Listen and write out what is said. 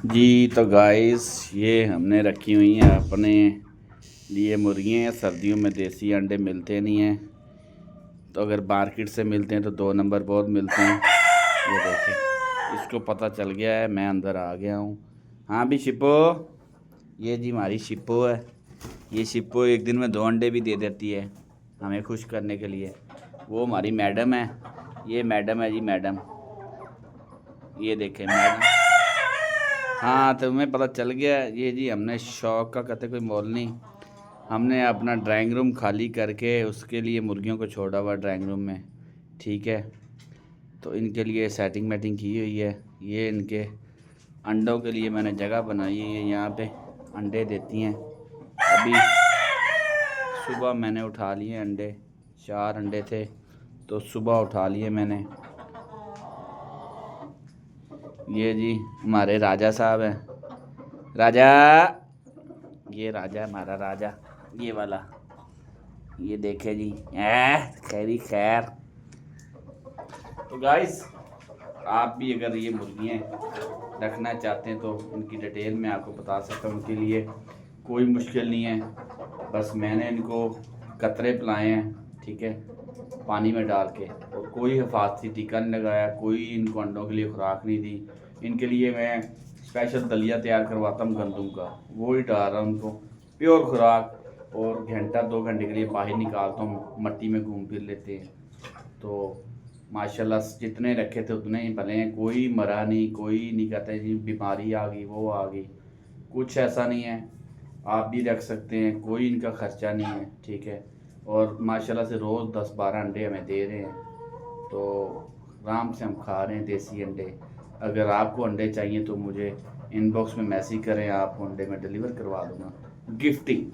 जी तो गाइस ये हमने रखी हुई हैं अपने लिए मुर्गियाँ। सर्दियों में देसी अंडे मिलते नहीं हैं, तो अगर मार्केट से मिलते हैं तो 2 नंबर बहुत मिलते हैं। ये देखें, इसको पता चल गया है, मैं अंदर आ गया हूँ। हाँ भी शिप्पो, ये जी हमारी शिप्पो है। ये शिप्पो एक दिन में 2 अंडे भी दे देती है हमें खुश करने के लिए। वो हमारी मैडम है, ये मैडम है जी मैडम, ये देखें मैडम। हाँ तो तुम्हें पता चल गया। ये जी हमने शौक का कहते कोई मोल नहीं, हमने अपना ड्राइंग रूम खाली करके उसके लिए मुर्गियों को छोड़ा हुआ ड्राइंग रूम में। ठीक है, तो इनके लिए सेटिंग मैटिंग की हुई है। ये इनके अंडों के लिए मैंने जगह बनाई है, यहाँ पे अंडे देती हैं। अभी सुबह मैंने उठा लिए अंडे, 4 अंडे थे तो सुबह उठा लिए मैंने। ये जी हमारे राजा साहब हैं, राजा, ये राजा हमारा राजा, ये वाला, ये देखे जी खैरी खैर। तो गाइस आप भी अगर ये मुर्गियाँ रखना चाहते हैं तो इनकी डिटेल मैं आपको बता सकता हूँ। उनके लिए कोई मुश्किल नहीं है, बस मैंने इनको कतरे पिलाए हैं, ठीक है, पानी में डाल के, और कोई हिफाजती टीका नहीं लगाया, कोई इनको अंडों के लिए खुराक नहीं दी। इनके लिए मैं स्पेशल दलिया तैयार करवाता हूँ गंदम का, वो ही डाल रहा हूँ उनको, प्योर खुराक। और घंटा 2 घंटे के लिए बाहर निकालता हूँ, मट्टी में घूम फिर लेते हैं। तो माशाल्लाह जितने रखे थे उतने ही भले हैं, कोई मरा नहीं, कोई नहीं कहते जी बीमारी आ गई वो आ गई, कुछ ऐसा नहीं है। आप भी रख सकते हैं, कोई इनका खर्चा नहीं है, ठीक है। और माशाल्लाह से रोज़ 10-12 अंडे हमें दे रहे हैं, तो आराम से हम खा रहे हैं देसी अंडे। अगर आपको अंडे चाहिए तो मुझे इनबॉक्स में मैसेज करें, आपको अंडे में डिलीवर करवा दूँगा। गिफ्टिंग।